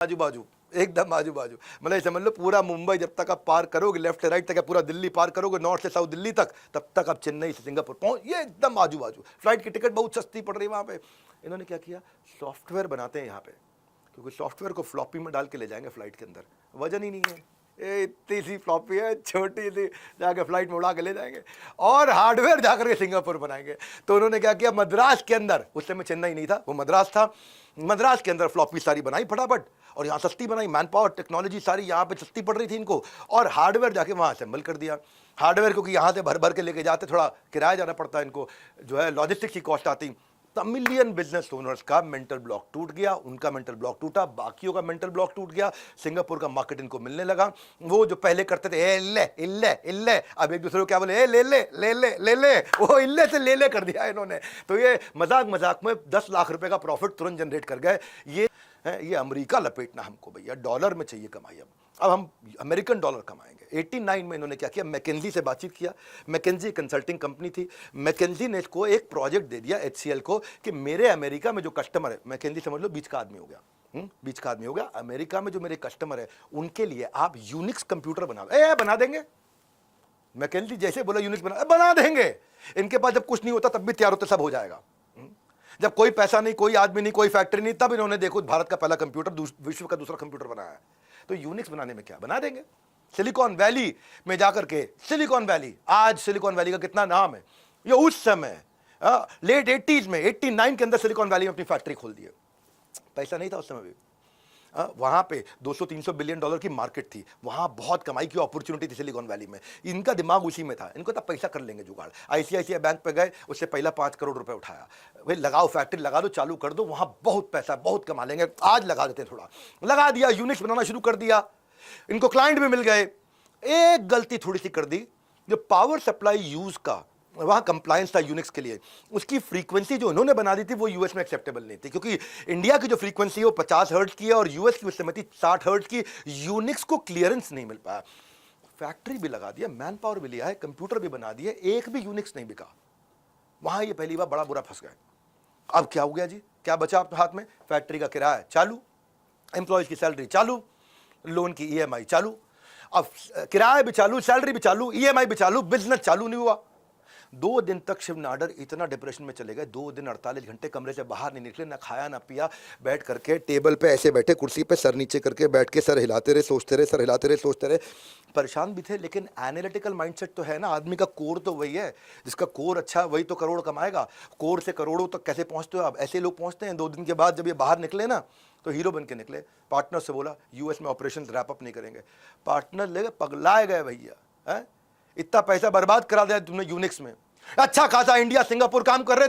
आजू बाजू, एकदम आजू बाजू। मतलब समझ लो पूरा मुंबई जब तक आप पार करोगे, लेफ्ट से राइट तक, पूरा दिल्ली पार करोगे, नॉर्थ से साउथ दिल्ली तक, तब तक आप चेन्नई से सिंगापुर पहुंच, ये एकदम आजू बाजू। फ्लाइट की टिकट बहुत सस्ती पड़ रही है वहाँ पे। इन्होंने क्या किया, सॉफ्टवेयर बनाते हैं यहाँ पे, क्योंकि सॉफ्टवेयर को फ्लॉपी में डाल के ले जाएंगे फ्लाइट के अंदर, वजन ही नहीं है, इतनी सी फ्लॉपी है, छोटी सी, जाके फ्लाइट में उड़ा के ले जाएंगे और हार्डवेयर जाकर के सिंगापुर बनाएंगे। तो उन्होंने क्या किया, मद्रास के अंदर, उस समय चेन्नई नहीं था, वो मद्रास था, मद्रास के अंदर फ्लॉपी सारी बनाई फटाफट, और यहाँ सस्ती बनाई, मैन पावर टेक्नोलॉजी सारी यहाँ पे सस्ती पड़ रही थी इनको, और हार्डवेयर जाके वहाँ असेंबल कर दिया। हार्डवेयर क्योंकि यहाँ से भर भर के लेके जाते, थोड़ा किराया जाना पड़ता है इनको, जो है लॉजिस्टिक्स की कॉस्ट आती। तो मिलियन बिजनेस ओनर्स का मेंटल ब्लॉक टूट गया, उनका मेंटल ब्लॉक टूटा, बाकियों का मेंटल ब्लॉक टूट गया, सिंगापुर का मार्केट इनको मिलने लगा। वो जो पहले करते थे ए ले इल्ले इल्ले, अब एक दूसरे को क्या बोले, ए ले ले ले ले ले ले, वो इल्ले से ले ले कर दिया इन्होंने। तो ये मजाक मजाक में 10 लाख रुपए का प्रॉफिट तुरंत जनरेट कर गए। ये अमेरिका लपेटना हमको भैया, डॉलर में चाहिए कमाई। अब हम अमेरिकन डॉलर कमाएंगे। 89 में इन्होंने क्या किया, मैकेंजी से बातचीत किया। मैकेंजी कंसल्टिंग कंपनी थी, मैकेंजी ने इसको एक प्रोजेक्ट दे दिया HCL को कि मेरे अमेरिका में जो कस्टमर है, मैकेंजी समझ लो बीच का आदमी हो गया, बीच का आदमी हो गया, अमेरिका में जो मेरे कस्टमर है उनके लिए आप यूनिक्स कंप्यूटर बना देंगे। मैकेंजी जैसे बोला यूनिक्स बना देंगे। इनके पास जब कुछ नहीं होता तब भी तैयार होते, सब हो जाएगा। जब कोई पैसा नहीं, कोई आदमी नहीं, कोई फैक्ट्री नहीं, तब इन्होंने देखो भारत का पहला कंप्यूटर, विश्व का दूसरा कंप्यूटर बनाया है। तो यूनिक्स बनाने में क्या, बना देंगे। सिलिकॉन वैली में जाकर के, सिलिकॉन वैली, आज सिलिकॉन वैली का कितना नाम है, ये उस समय लेट 80s में, 89 के अंदर सिलिकॉन वैली में अपनी फैक्ट्री खोल दी है। पैसा नहीं था उस समय भी, वहाँ पे 200-300 बिलियन डॉलर की मार्केट थी, वहाँ बहुत कमाई की अपॉर्चुनिटी थी सिलिकॉन वैली में। इनका दिमाग उसी में था, इनको तब पैसा कर लेंगे जुगाड़। ICICI बैंक पे गए, उससे पहला 5 करोड़ रुपए उठाया, भाई लगाओ फैक्ट्री, लगा दो, चालू कर दो, वहाँ बहुत पैसा, बहुत कमा लेंगे, आज लगा देते हैं, थोड़ा लगा दिया, यूनिक्स बनाना शुरू कर दिया, इनको क्लाइंट भी मिल गए। एक गलती थोड़ी सी कर दी, जो पावर सप्लाई यूज का वहाँ कंप्लायंस था यूनिक्स के लिए, उसकी फ्रीक्वेंसी जो उन्होंने बना दी थी वो यूएस में एक्सेप्टेबल नहीं थी, क्योंकि इंडिया की जो फ्रीक्वेंसी है वो 50 हर्ट्ज की है और यूएस की उस समय थी 60 हर्ट्ज की। यूनिक्स को क्लियरेंस नहीं मिल पाया, फैक्ट्री भी लगा दिया, मैन पावर भी लिया है, कंप्यूटर भी बना दिए, एक भी यूनिक्स नहीं बिका। वहाँ ये पहली बार बड़ा बुरा फंस गए। अब क्या हो गया जी, क्या बचा आपके हाथ में, फैक्ट्री का किराया चालू, एम्प्लॉयज की सैलरी चालू, लोन की EMI चालू, अब किराया भी चालू, सैलरी भी चालू, EMI भी चालू, बिजनेस चालू नहीं हुआ। 2 दिन तक शिव नाडर इतना डिप्रेशन में चले गए, 2 दिन 48 घंटे कमरे से बाहर नहीं निकले, ना खाया ना पिया, बैठ करके टेबल पे ऐसे बैठे, कुर्सी पे सर नीचे करके बैठ के सर हिलाते रहे, सोचते रहे, सर हिलाते रहे, सोचते रहे। परेशान भी थे, लेकिन एनालिटिकल माइंडसेट तो है ना, आदमी का कोर तो वही है, जिसका कोर अच्छा वही तो करोड़ कमाएगा। कोर से करोड़ों तक कैसे पहुंचते हो आप, ऐसे लोग पहुंचते हैं। 2 दिन के बाद जब ये बाहर निकले ना, तो हीरो बन के निकले। पार्टनर से बोला US में ऑपरेशन रैप अप नहीं करेंगे, पार्टनर ले गए, पगलाए गए भैया, इतना पैसा बर्बाद करा दिया तुमने यूनिक्स में। अच्छा खासा इंडिया सिंगापुर काम कर रहे थे,